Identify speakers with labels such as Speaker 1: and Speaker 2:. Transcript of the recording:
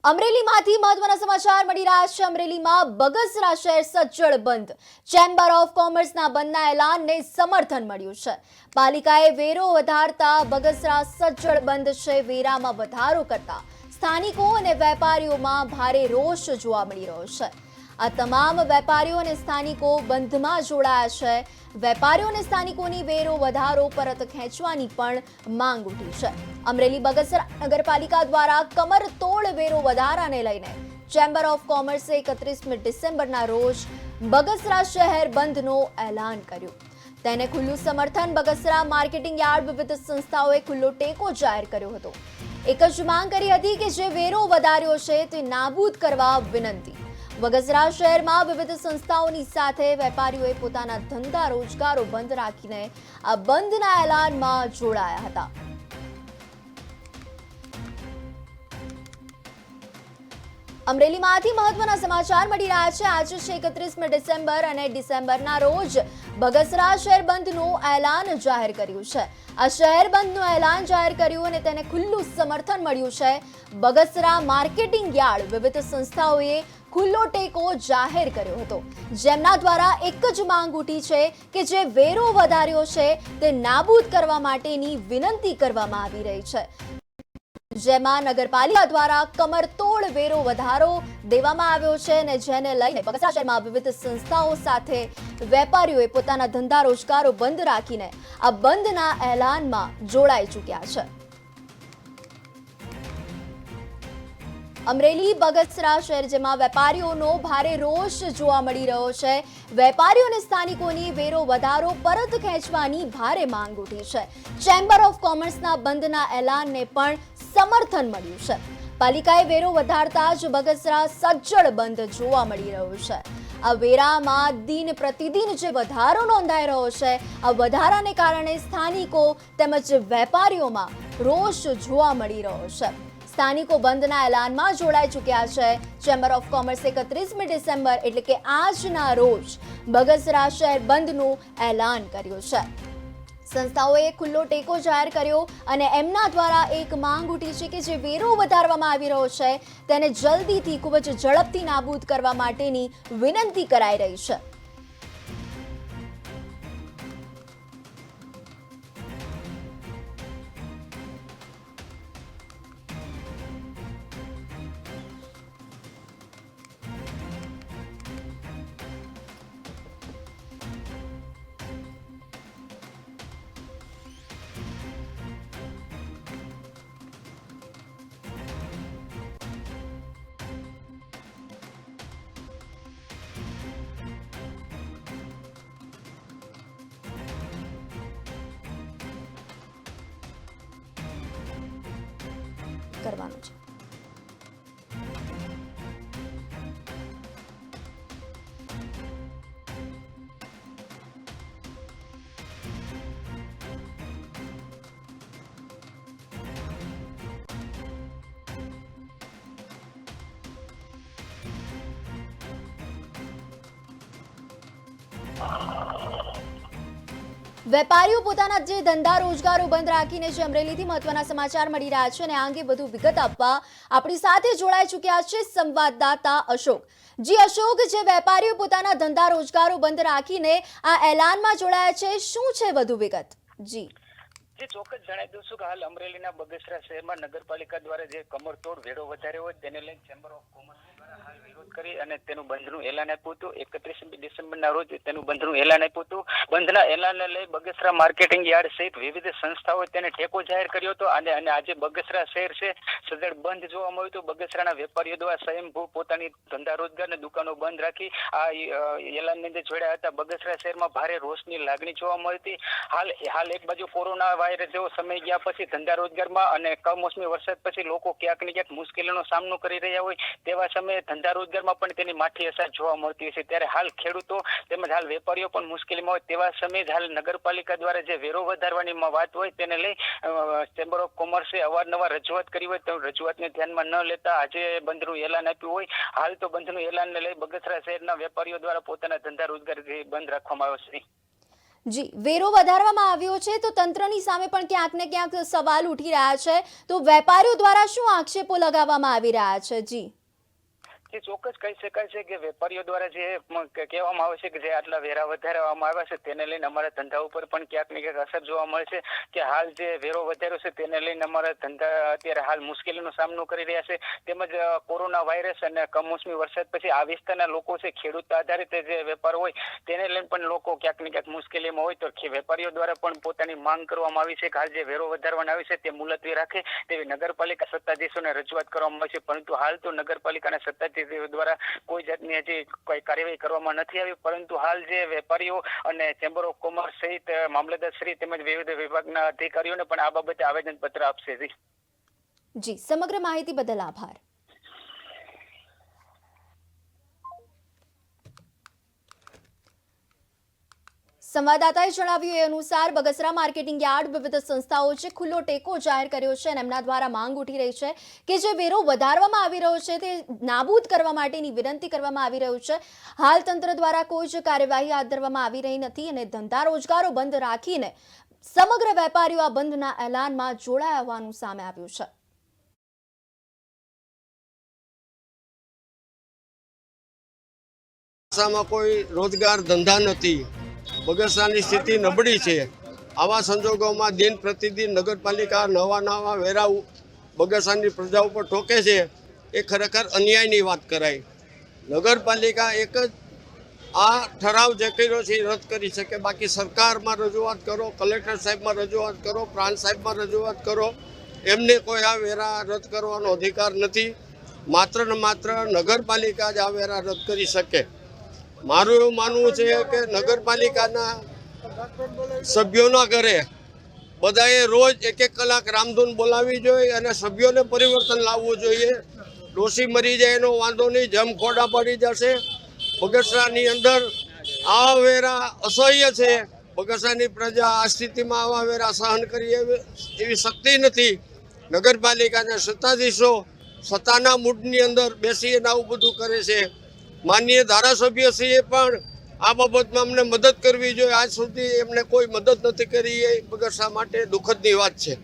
Speaker 1: અમરેલીમાંથી મહત્વના સમાચાર મળી રહ્યા છે। અમરેલીમાં બગસરા શહેર સજ્જડ બંધ। ચેમ્બર ઓફ કોમર્સના બંધના એલાનને સમર્થન મળ્યું છે। પાલિકાએ વેરો વધારતા બગસરા સજ્જડ બંધ છે। વેરામાં વધારો કરતા સ્થાનિકો અને વેપારીઓમાં ભારે રોષ જોવા મળી રહ્યો છે। આ તમામ વેપારીઓ અને સ્થાનિકો બંધમાં જોડાયા છે। વેપારીઓ અને સ્થાનિકોની વેરો વધારો પરત ખેંચવાની પણ માંગ ઉઠી છે। અમરેલી બગસરા નગરપાલિકા દ્વારા કમર તોડ વેરો વધારાને લઈને ચેમ્બર ઓફ કોમર્સે 31 ડિસેમ્બરના રોજ બગસરા શહેર બંધનો એલાન કર્યું। તેને ખુલ્લું સમર્થન બગસરા માર્કેટિંગ યાર્ડ વિવિધ સંસ્થાઓએ ખુલ્લો ટેકો જાહેર કર્યો હતો। એક જ માંગ કરી હતી કે જે વેરો વધાર્યો છે તે નાબૂદ કરવા વિનંતી। બગસરા શહેરમાં વિવિધ સંસ્થાઓની સાથે વેપારીઓએ પોતાના ધંધા રોજગારો બંધ રાખીને આ બંધના એલાનમાં જોડાયા હતા। અમરેલીમાંથી મહત્વના સમાચાર મળી રહ્યા છે। આજે છે 31 ડિસેમ્બર અને ડિસેમ્બરના રોજ બગસરા શહેર બંધનું એલાન જાહેર કર્યું છે। આ શહેર બંધનું એલાન જાહેર કર્યું અને તેને ખુલ્લું સમર્થન મળ્યું છે। બગસરા માર્કેટિંગ યાર્ડ વિવિધ સંસ્થાઓએ ખુલ્લો ટેકો જાહેર કર્યો હતો, જેમના દ્વારા એક જ માંગ ઉઠી છે કે જે વેરો વધાર્યો છે તે નાબૂદ કરવા માટેની વિનંતી કરવામાં આવી રહી છે, જેમાં નગરપાલિકા દ્વારા કમરતોડ વેરો વધારો દેવામાં આવ્યો છે અને જેને લઈને બગસરા શહેરમાં વિવિધ સંસ્થાઓ સાથે વેપારીઓએ પોતાના ધંધા રોજગારો બંધ રાખીને આ બંધના એલાનમાં જોડાઈ ચૂક્યા છે। અમરેલી બગસરા શહેર જેમાં વેપારીઓનો ભારે રોષ જોવા મળી રહ્યો છે। વેપારીઓ અને સ્થાનિકોની વેરો વધારો પરત ખેંચવાની ભારે માંગ ઉઠી છે। ચેમ્બર ઓફ કોમર્સના બંધના એલાનને પણ સમર્થન મળ્યું છે। પાલિકાએ વેરો વધારતા જ બગસરા સજ્જડ બંધ જોવા મળી રહ્યું છે। આ વેરામાં દિન પ્રતિદિન જે વધારો નોંધાઈ રહ્યો છે, આ વધારાને કારણે સ્થાનિકો તેમજ વેપારીઓમાં રોષ જોવા મળી રહ્યો છે। સ્થાનિકો બંધના એલાનમાં જોડાઈ ચૂક્યા છે। ચેમ્બર ઓફ કોમર્સે 31 ડિસેમ્બર એટલે કે આજના રોજ બગસરા શહેર બંધનું એલાન કર્યું છે। સંસ્થાઓએ ખુલ્લો ટેકો જાહેર કર્યો અને એમના દ્વારા એક માંગ ઉઠી છે કે જે વેરો વધારવામાં આવી રહ્યો છે તેને જલ્દીથી ખૂબ જ ઝડપથી નાબૂદ કરવા માટેની વિનંતી કરાઈ રહી છે। કરવાનું છે। વેપારીઓ પોતાના જે ધંધા રોજગારો બંધ રાખીને જે અમરેલીથી મહત્વના સમાચાર મળી રહ્યા છે અને આ અંગે વધુ વિગત આપવા આપણી સાથે જોડાઈ ચૂક્યા છે સંવાદદાતા અશોક। જી અશોક, જે વેપારીઓ પોતાના ધંધા રોજગારો બંધ રાખીને આ એલાનમાં જોડાયા છે, શું છે વધુ વિગત? જી
Speaker 2: ચોક્કસ જણાવી દઉં છું કે હાલ અમરેલીના બગસરા શહેરમાં નગરપાલિકા દ્વારા જે કમરતોડ વેરો વધાર્યો હોય તેને લઈને ચેમ્બર ઓફ કોમર્સ દ્વારા હાલ વિરોધ કરી અને તેનું બંધનું એલાન આપ્યું હતું। 31 ડિસેમ્બરના રોજ તેનું બંધનું એલાન આપ્યું હતું। બંધના એલાનને લઈ બગસરા માર્કેટિંગ યાર્ડ સહિત વિવિધ સંસ્થાઓએ તેને ટેકો જાહેર કર્યો હતો અને આજે બગસરા શહેર છે સજ્જડ બંધ જોવા મળ્યું હતું। બગસરાના વેપારીઓ દ્વારા સ્વયંભૂ પોતાની ધંધા રોજગારની દુકાનો બંધ રાખી આ એલાનની અંદર જોડાયા હતા। બગસરા શહેરમાં ભારે રોષની લાગણી જોવા મળી હતી। હાલ એક બાજુ કોરોના વાયરસ જેવો સમય ગયા પછી ધંધા રોજગારમાં અને કમોસમી વરસાદ પછી લોકો ક્યાંક ને ક્યાંક મુશ્કેલીનો સામનો કરી રહ્યા હોય તેવા સમયે ધંધા રોજગારમાં પણ તેની માઠી અસર જોવા મળતી હોય છે। ત્યારે હાલ ખેડૂતો તેમજ હાલ વેપારીઓ પણ મુશ્કેલીમાં હોય તેવા સમયે હાલ નગરપાલિકા દ્વારા જે વેરો વધારવાની વાત હોય તેને લઈ ચેમ્બર ઓફ કોમર્સે અવારનવાર રજૂઆત કરી હોય તો રજૂઆતને ધ્યાનમાં ન લેતા આજે બંધનું એલાન આપ્યું હોય। હાલ તો બંધનું એલાનને લઈ બગસરા શહેરના વેપારીઓ દ્વારા પોતાના ધંધા રોજગાર બંધ રાખવામાં આવ્યો છે।
Speaker 1: જી, વેરો વધારવામાં આવ્યો છે તો તંત્રની સામે પણ ક્યાંક ને ક્યાંક સવાલ ઉઠી રહ્યા છે, તો વેપારીઓ દ્વારા શું આક્ષેપો લગાવવામાં આવી રહ્યા છે? જી,
Speaker 2: એ ચોક્કસ કહી શકાય છે કે વેપારીઓ દ્વારા જે કહેવામાં આવે છે કે જે આટલા વેરા વધારવામાં આવ્યા છે તેને લઈને અમારા ધંધા ઉપર પણ ક્યાંક ને ક્યાંક અસર જોવા મળે છે કે હાલ જે વેરો વધાર્યો છે તેને લઈને અમારા ધંધા અત્યારે હાલ મુશ્કેલીનો સામનો કરી રહ્યા છે, તેમજ કોરોના વાયરસ અને કમોસમી વરસાદ પછી આ વિસ્તારના લોકો છે ખેડૂત આધારિત જે વેપાર હોય તેને લઈને પણ લોકો ક્યાંક ને ક્યાંક મુશ્કેલીમાં હોય તો વેપારીઓ દ્વારા પણ પોતાની માંગ કરવામાં આવી છે કે હાલ જે વેરો વધારવામાં આવી છે તે મુલતવી રાખે તેવી નગરપાલિકા સત્તાધીશોને રજૂઆત કરવામાં આવી છે, પરંતુ હાલ તો નગરપાલિકાના સત્તાધીશો દ્વારા કોઈ જાતની હજી કોઈ કાર્યવાહી કરવામાં નથી આવી, પરંતુ હાલ જે વેપારીઓ અને ચેમ્બર ઓફ કોમર્સ સહિત મામલતદાર શ્રી તેમજ વિવિધ વિભાગના અધિકારીઓને પણ આ બાબતે આવેદન પત્ર આપશે.
Speaker 1: જી, સમગ્ર માહિતી બદલ આભાર. સંવાદદાતાએ જણાવ્યું એ અનુસાર બગસરા માર્કેટિંગ યાર્ડ વિવિધ સંસ્થાઓ છે ખુલ્લો ટેકો જાહેર કર્યો છે અને એમના દ્વારા માંગ ઉઠી રહી છે કે જે વેરો વધારવામાં આવી રહ્યો છે તે નાબૂદ કરવા માટેની વિનંતી કરવામાં આવી રહ્યું છે. હાલ તંત્ર દ્વારા કોઈ જ કાર્યવાહી હાથ ધરવામાં આવી રહી નથી અને ધંધા રોજગારો બંધ રાખીને સમગ્ર વેપારીઓ આ બંધના એલાનમાં જોડાયા હોવાનું સામે આવ્યું છે.
Speaker 3: કોઈ રોજગાર ધંધા નથી, બગસરાની સ્થિતિ નબળી છે. આવા સંજોગોમાં દિન પ્રતિદિન નગરપાલિકા નવા વેરા બગસરાની પ્રજા ઉપર ઠોકે છે, એ ખરેખર અન્યાયની વાત કરાય. નગરપાલિકા એક જ આ ઠરાવ જે કર્યો છે એ રદ કરી શકે, બાકી સરકારમાં રજૂઆત કરો, કલેક્ટર સાહેબમાં રજૂઆત કરો, પ્રાંત સાહેબમાં રજૂઆત કરો, એમને કોઈ આ વેરા રદ કરવાનો અધિકાર નથી. માત્ર ને માત્ર નગરપાલિકા જ આ વેરા રદ કરી શકે. મારું એવું માનવું છે કે નગરપાલિકાના સભ્યોના ઘરે બધાએ રોજ 1-1 કલાક રામધૂન બોલાવવી જોઈએ અને સભ્યોને પરિવર્તન લાવવું જોઈએ. ડોશી મરી જાય એનો વાંધો નહીં, જમ ખોડા પડી જશે. બગસરાની અંદર આ વેરા અસહ્ય છે. બગસરાની પ્રજા આ સ્થિતિમાં આવા વેરા સહન કરી એવી શક્તિ નથી. નગરપાલિકાના સત્તાધીશો સત્તાના મૂડની અંદર બેસીને આવું બધું કરે છે. માનનીય ધારાસભ્યશ્રીએ પણ આ બાબતમાં અમને મદદ કરવી જોઈએ. આજ સુધી એમને કોઈ મદદ નથી કરી, એ બગસરા માટે દુઃખદની વાત છે.